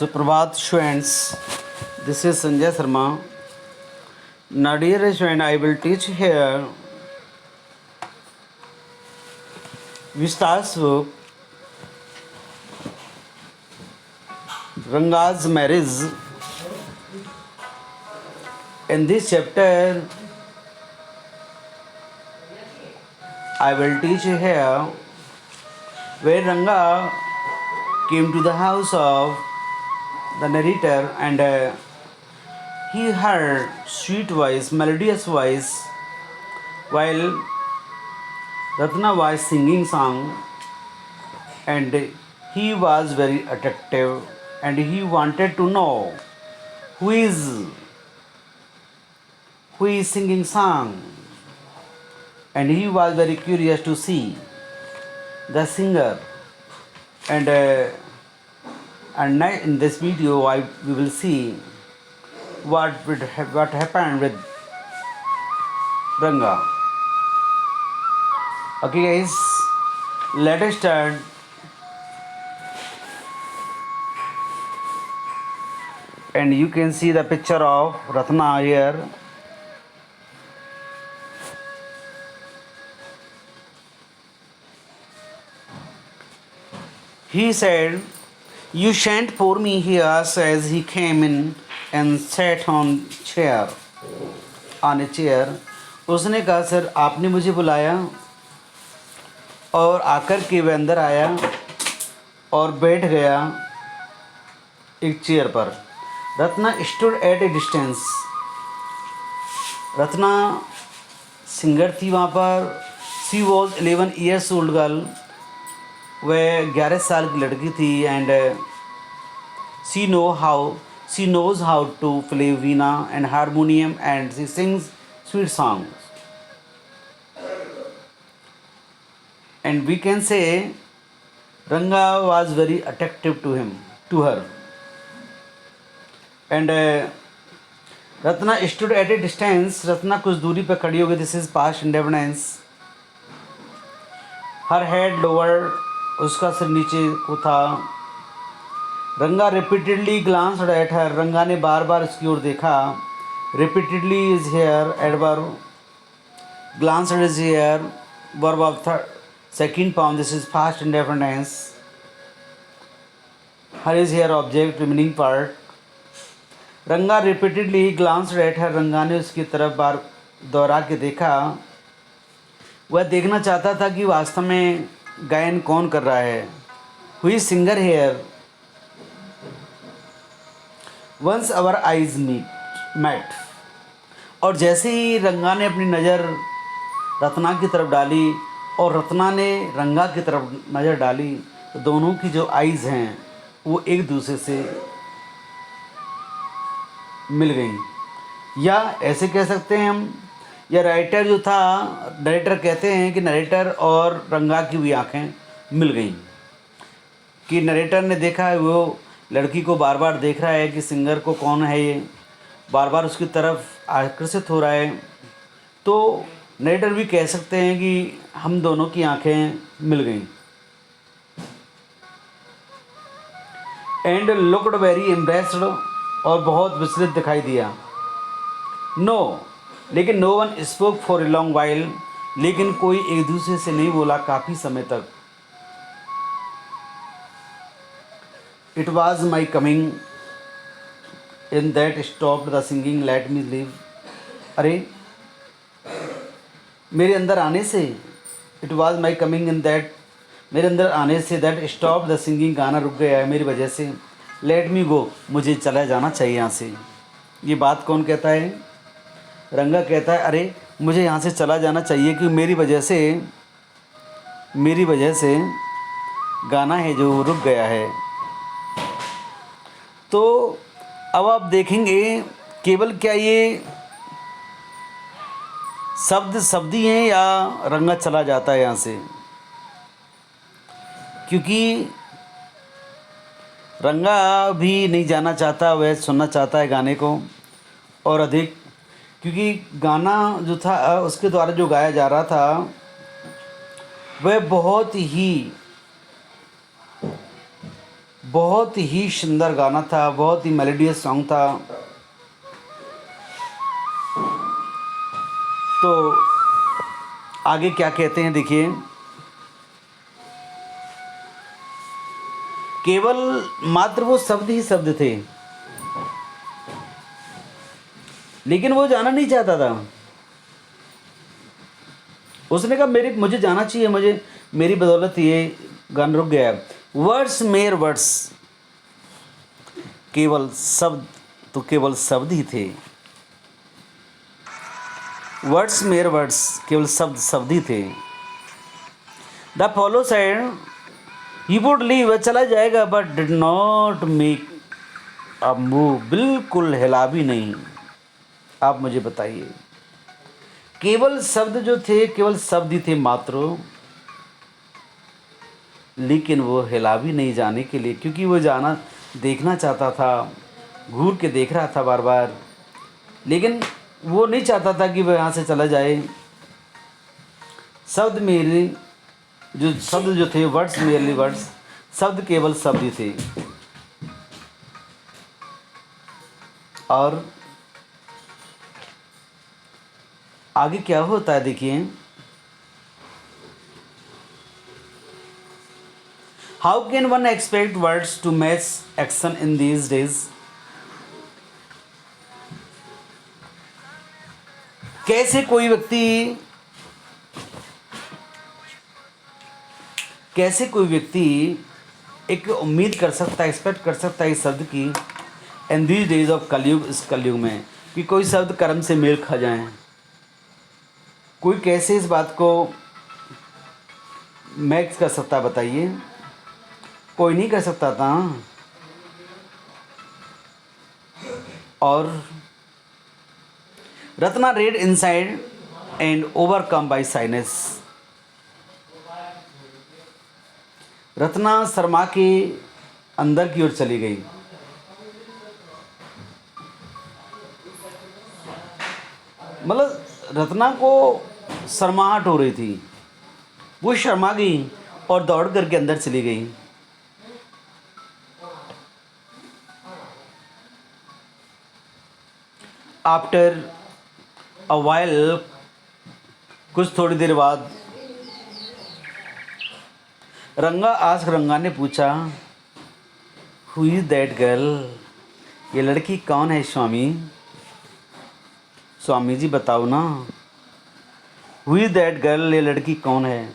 Suprabhat students, this is Sanjay Sharma. Now dear student, I will teach here Vistas book Ranga's marriage. In this chapter, I will teach here where Ranga came to the house of the narrator and he heard sweet voice, melodious voice while Ratna was singing song, and he was very attractive and he wanted to know who is singing song, and he was very curious to see the singer. And in this video we will see what happened with Ranga. Okay guys, let us start. And you can see the picture of Ratna here. He said, "You shan't pour me here," says he came in and sat on a chair. उसने कहा, sir आपने मुझे बुलाया, और आकर के वह अंदर आया और बैठ गया एक चेयर पर. Ratna stood at A distance. Ratna singer थी वहाँ पर. She was 11 years old girl. वह 11 साल की लड़की थी. And she knows how to play veena and harmonium, and she sings sweet songs. And we can say Ranga was very attractive to her. And Ratna stood at a distance. Ratna कुछ दूरी पर खड़ी हो गई. This is past indefinite. Her head lowered. उसका सिर नीचे को था. रंगा repeatedly glanced at her. रंगा ने बार बार उसकी ओर देखा. Repeatedly is here adverb. Glanced is here verb of second form. This is past indefinite. Her is here object remaining part. रंगा repeatedly glanced at her. रंगा ने उसकी तरफ बार दोहरा के देखा. वह देखना चाहता था कि वास्तव में गायन कौन कर रहा है. Who is singer here? Once our eyes met. और जैसे ही रंगा ने अपनी नज़र रत्ना की तरफ डाली और रत्ना ने रंगा की तरफ नज़र डाली, तो दोनों की जो आइज़ हैं वो एक दूसरे से मिल गई. या ऐसे कह सकते हैं हम, या राइटर जो था, नरेटर कहते हैं कि नरेटर और रंगा की भी आँखें मिल गईं. कि नरेटर ने देखा, वो लड़की को बार बार देख रहा है कि सिंगर को कौन है ये, बार बार उसकी तरफ आकर्षित हो रहा है. तो नरेटर भी कह सकते हैं कि हम दोनों की आंखें मिल गईं. And looked very embarrassed. और बहुत विचलित दिखाई दिया. नो, लेकिन no one spoke for a long while. लेकिन कोई एक दूसरे से नहीं बोला काफ़ी समय तक. It was my coming in that stopped the singing let me live. अरे मेरे अंदर आने से, it was my coming in that, मेरे अंदर आने से, दैट स्टॉप द सिंगिंग, गाना रुक गया है मेरी वजह से. लेट मी गो, मुझे चला जाना चाहिए यहाँ से. ये बात कौन कहता है? रंगा कहता है, अरे मुझे यहाँ से चला जाना चाहिए कि मेरी वजह से गाना है जो रुक गया है. तो अब आप देखेंगे केवल क्या ये शब्द ही हैं या रंगा चला जाता है यहाँ से. क्योंकि रंगा भी नहीं जाना चाहता, वह सुनना चाहता है गाने को और अधिक. क्योंकि गाना जो था उसके द्वारा जो गाया जा रहा था वह बहुत ही बहुत ही सुंदर गाना था, बहुत ही मेलोडियस सॉन्ग था। तो आगे क्या कहते हैं देखिए, केवल मात्र वो शब्द ही शब्द थे, लेकिन वो जाना नहीं चाहता था। उसने कहा मुझे जाना चाहिए, मेरी बदौलत ये गाना रुक गया। वर्ड्स मेयर वर्ड्स, केवल शब्द तो केवल शब्द ही थे। वर्ड्स मेयर वर्ड्स, केवल शब्द शब्द ही थे। The follow side he would leave, वह चला जाएगा, but did not make a move, बिल्कुल हिला भी नहीं। आप मुझे बताइए, केवल शब्द जो थे केवल शब्द ही थे मात्र, लेकिन वो हिला भी नहीं जाने के लिए, क्योंकि वो जाना देखना चाहता था, घूर के देख रहा था बार बार, लेकिन वो नहीं चाहता था कि वह यहाँ से चला जाए। शब्द मेरे शब्द जो थे, वर्ड्स मेरली वर्ड्स, शब्द केवल शब्द ही थे। और आगे क्या होता है देखिए, how can one expect words to match action in these days. कैसे कोई व्यक्ति एक उम्मीद कर सकता है, एक्सपेक्ट कर सकता है इस शब्द की, इन दीज डेज ऑफ कलयुग, इस कलयुग में, कि कोई शब्द कर्म से मेल खा जाए। कोई कैसे इस बात को मैच कर सकता है बताइए, कोई नहीं कर सकता था। और Ratna red inside and overcome by shyness, Ratna Sharma के अंदर की ओर चली गई। मतलब रत्ना को शर्माहट हो रही थी, वो शर्मा गई और दौड़ करके अंदर चली गई। आफ्टर अ वाइल, कुछ थोड़ी देर बाद, रंगा ने पूछा, हु इज दैट गर्ल, ये लड़की कौन है स्वामी, स्वामी जी बताओ ना, हु इज दैट गर्ल, ये लड़की कौन है।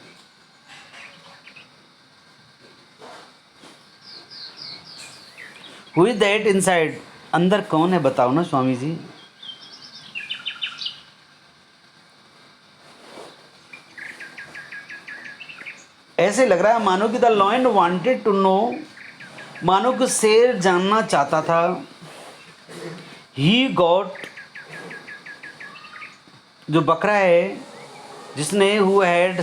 हु इज दैट इनसाइड, अंदर कौन है बताओ ना स्वामी जी। ऐसे लग रहा है मानो कि the lion wanted to know, मानो कि शेर जानना चाहता था। ही गॉट, जो बकरा है जिसने, who had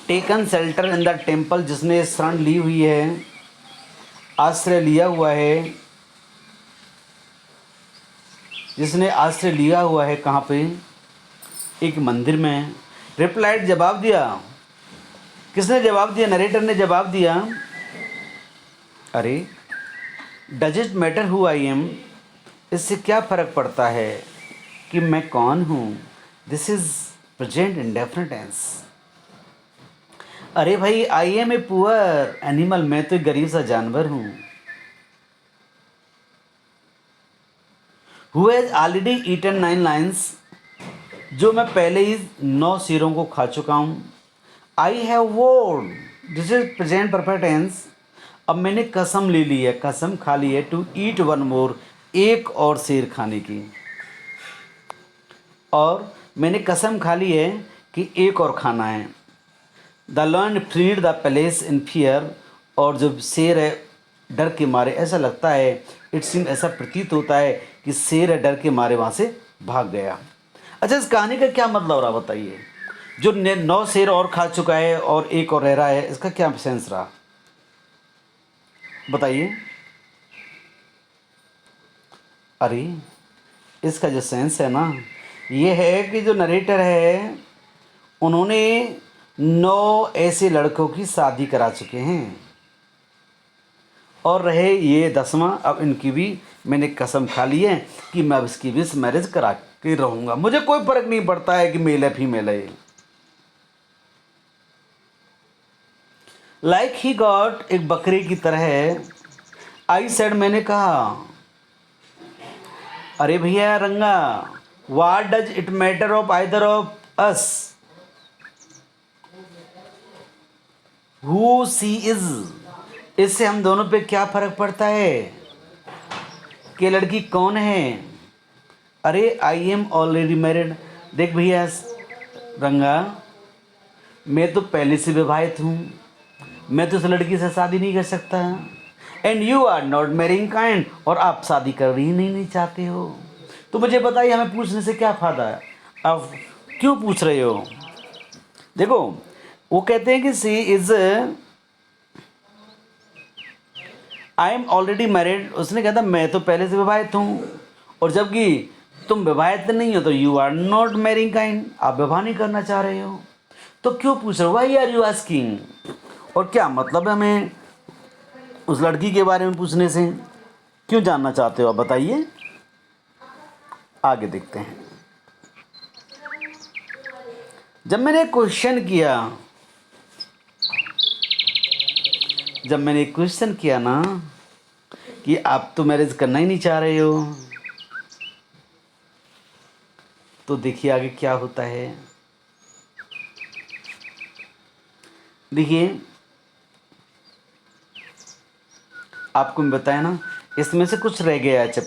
taken shelter in the temple, जिसने शरण ली हुई है, आश्रय लिया हुआ है, जिसने आश्रय लिया हुआ है कहाँ पे, एक मंदिर में। रिप्लाइड, जवाब दिया, किसने जवाब दिया, नरेटर ने जवाब दिया, अरे does it matter who I am, इससे क्या फ़र्क पड़ता है कि मैं कौन हूँ। This is present indefinite tense. अरे भाई, I am a poor animal, मैं तो एक गरीब सा जानवर हूँ। Who has already eaten 9 lions, जो मैं पहले ही 9 शेरों को खा चुका हूँ। I have vowed, this is present perfect tense, अब मैंने कसम ले ली है, कसम खा ली है, टू ईट वन मोर, एक और शेर खाने की, और मैंने कसम खा ली है कि एक और खाना है। The lion freed the palace in fear, और जब शेर है डर के मारे, ऐसा लगता है, इट सीम, ऐसा प्रतीत होता है कि शेर है डर के मारे वहाँ से भाग गया। अच्छा, इस कहानी का क्या मतलब हो रहा बताइए, जो 9 शेर और खा चुका है और एक और रह रहा है, इसका क्या सेंस रहा बताइए। अरे इसका जो सेंस है ना, ये है कि जो नरेटर है उन्होंने 9 ऐसे लड़कों की शादी करा चुके हैं, और रहे ये 10वां, अब इनकी भी मैंने कसम खा ली है कि मैं अब इसकी भी मैरिज करा के रहूँगा। मुझे कोई फ़र्क नहीं पड़ता है कि मेल है फीमेल है। लाइक ही गॉट, एक बकरे की तरह है। आई सेड, मैंने कहा, अरे भैया Ranga, what does it matter of either of us who she is, इससे हम दोनों पे क्या फर्क पड़ता है कि लड़की कौन है। अरे आई एम ऑलरेडी मैरिड। देख भैया रंगा, मैं तो पहले से विवाहित हूँ, मैं तो उस लड़की से शादी नहीं कर सकता। And you are not marrying kind, और आप शादी कर ही नहीं चाहते हो। तो मुझे बताइए हमें पूछने से क्या फ़ायदा है, अब क्यों पूछ रहे हो। देखो वो कहते हैं कि she is, I am already married, उसने कहा था मैं तो पहले से विवाहित हूँ, और जबकि तुम विवाहित नहीं हो तो you are not marrying kind, आप विवाह नहीं करना चाह रहे हो। तो क्यों पूछ रहे हो, वाई आर यू आस्किंग, और क्या मतलब है हमें उस लड़की के बारे में पूछने से, क्यों जानना चाहते हो आप बताइए। आगे देखते हैं। जब मैंने क्वेश्चन किया ना कि आप तो मैरिज करना ही नहीं चाह रहे हो, तो देखिए आगे क्या होता है। देखिए आपको मैं बताया ना, इसमें से कुछ रह गया है,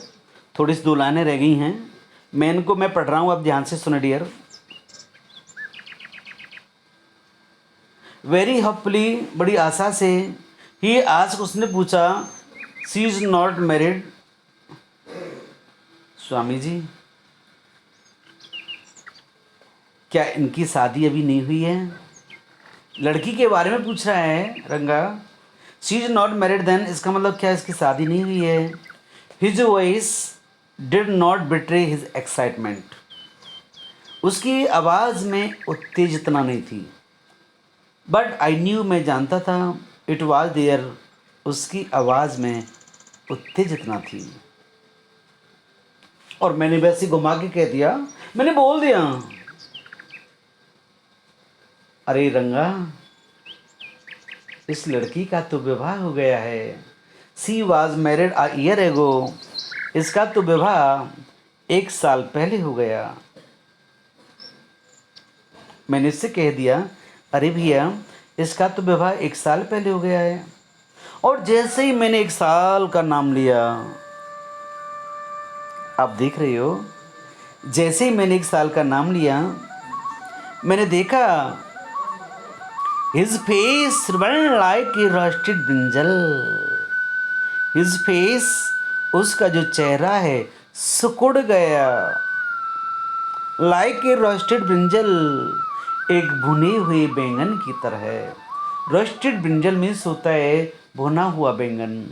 थोड़ी सी 2 लाइनें रह गई हैं, मैं इनको मैं पढ़ रहा हूँ, अब ध्यान से सुनो डियर। वेरी हॉपफुली, बड़ी आशा से, ही आस्क, उसने पूछा, सी is not married, Swami ji क्या इनकी शादी अभी नहीं हुई है। लड़की के बारे में पूछ रहा है Ranga, she is not married, then इसका मतलब क्या इसकी शादी नहीं हुई है। His voice did not betray his excitement, उसकी आवाज़ में उत्तेजना नहीं थी। बट आई न्यू, मैं जानता था, इट वॉज देयर, उसकी आवाज़ में उत्तेजना थी। और मैंने वैसे घुमा के कह दिया, मैंने बोल दिया, अरे रंगा इस लड़की का तो विवाह हो गया है, she was married a year ago, इसका तो विवाह 1 साल पहले हो गया। मैंने इससे कह दिया, अरे भैया इसका तो विवाह 1 साल पहले हो गया है। और जैसे ही मैंने 1 साल का नाम लिया, आप देख रहे हो, जैसे ही मैंने 1 साल का नाम लिया, मैंने देखा his face burn like a roasted brinjal, his face, उसका जो चेहरा है सिकुड़ गया, लाइक ए रोस्टेड ब्रिंजल, एक भुने हुए बैंगन की तरह। रोस्टेड ब्रिंजल मीन्स होता है भुना हुआ बैंगन।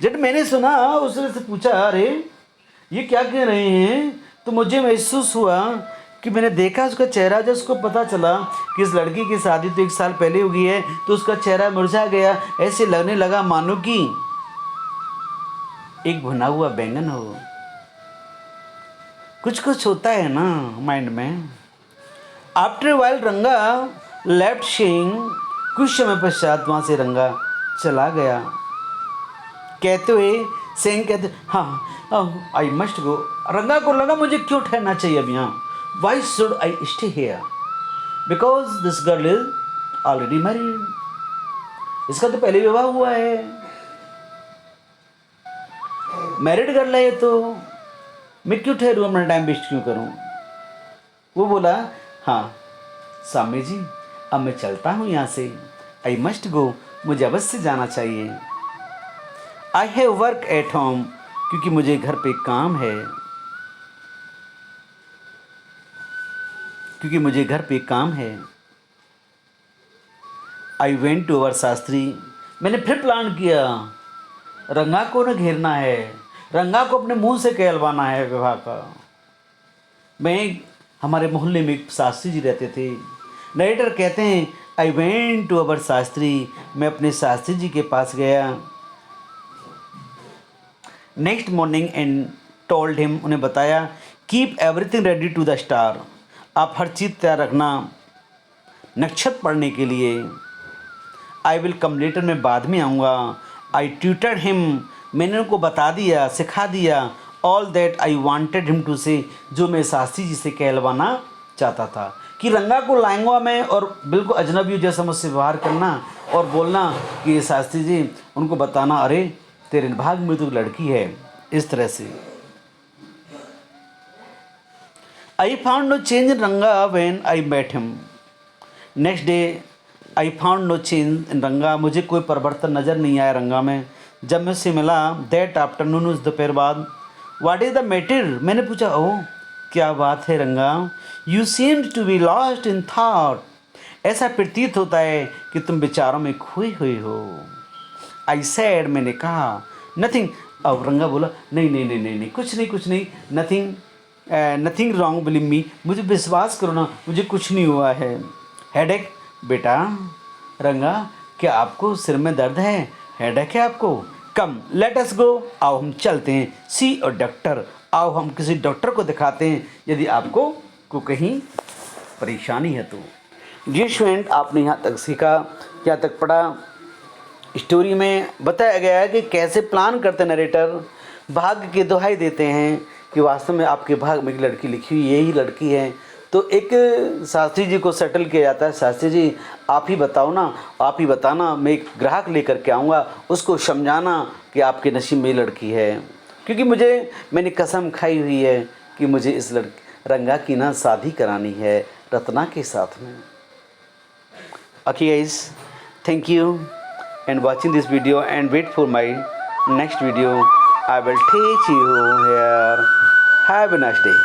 जब मैंने सुना, उसने से पूछा, अरे ये क्या कह रहे हैं, तो मुझे महसूस हुआ कि मैंने देखा उसका चेहरा, जब उसको पता चला कि इस लड़की की शादी तो 1 साल पहले हो गई है, तो उसका चेहरा मुरझा गया, ऐसे लगने लगा मानो कि एक भुना हुआ बैंगन हो। कुछ कुछ होता है ना माइंड में। आफ्टर वाइल रंगा लेफ्ट शेइंग, कुछ समय पश्चात वहाँ से रंगा चला गया, कहते हुए सेइंग, कहते हाँ आई मस्ट गो। रंगा को लगा मुझे क्यों ठहरना चाहिए अब यहाँ, why should I stay here, because this girl is already married, इसका तो पहले विवाह हुआ है, मैरिड गर्ल है, तो मैं क्यों ठहरूँ, अपना टाइम वेस्ट क्यों करूँ। वो बोला, हाँ स्वामी जी अब मैं चलता हूँ यहाँ से, आई मस्ट गो, मुझे अवश्य जाना चाहिए। I have work at home, क्योंकि मुझे घर पे काम है, क्योंकि मुझे घर पे काम है। I went to our Shastri, मैंने फिर प्लान किया, रंगा को न घेरना है, रंगा को अपने मुंह से कहलवाना है विवाह का। मैं, हमारे मोहल्ले में एक शास्त्री जी रहते थे। नरेटर कहते हैं I went to our Shastri, मैं अपने शास्त्री जी के पास गया। Next morning and told him, उन्हें बताया, keep everything ready to the star, आप हर चीज़ तैयार रखना नक्षत्र पढ़ने के लिए। आई विल कम लेटर, मैं बाद में आऊँगा। आई ट्यूटर्ड हिम, मैंने उनको बता दिया, सिखा दिया, all that I wanted him to say, जो मैं शास्त्री जी से कहलवाना चाहता था कि रंगा को लाऊंगा मैं और बिल्कुल अजनबी जैसा मुझसे व्यवहार करना और बोलना कि ये शास्त्री जी, उनको बताना अरे तेरे भाग में तो लड़की है, इस तरह से। I found no change in Ranga when I met him, next day I found no change in Ranga, मुझे कोई परिवर्तन नज़र नहीं आया रंगा में जब मैं उससे मिला। दैट आफ्टरनून, उस दोपहर बाद। व्हाट इज़ द मैटर, मैंने पूछा। ओह क्या बात है Ranga, you seems to be lost in thought, ऐसा प्रतीत होता है कि तुम विचारों में खोई हुई हो। आई सैड, मैंने कहा। नथिंग, अब रंगा बोला, नहीं नहीं नहीं नहीं नहीं, कुछ नहीं, nothing nothing wrong believe me, मुझे विश्वास करो ना, मुझे कुछ नहीं हुआ है। हेडेक, बेटा रंगा क्या आपको सिर में दर्द है, हेडेक है आपको? कम लेट अस गो, आओ हम चलते हैं, सी और डॉक्टर, आओ हम किसी डॉक्टर को दिखाते हैं यदि आपको को कहीं परेशानी है तो। जी स्टूडेंट, आपने यहाँ तक सीखा, यहाँ तक पढ़ा। स्टोरी में बताया गया है कि कैसे प्लान करते नरेटर, भाग्य की दुहाई देते हैं कि वास्तव में आपके भाग्य में एक लड़की लिखी हुई यही लड़की है। तो एक शास्त्री जी को सेटल किया जाता है, शास्त्री जी आप ही बताओ ना, आप ही बताना, मैं एक ग्राहक लेकर के आऊँगा, उसको समझाना कि आपके नसीब में लड़की है, क्योंकि मैंने कसम खाई हुई है कि मुझे इस रंगा की ना शादी करानी है रत्ना के साथ में। Okay guys, thank you and watching this video and wait for my next video. I will teach you here. Have a nice day.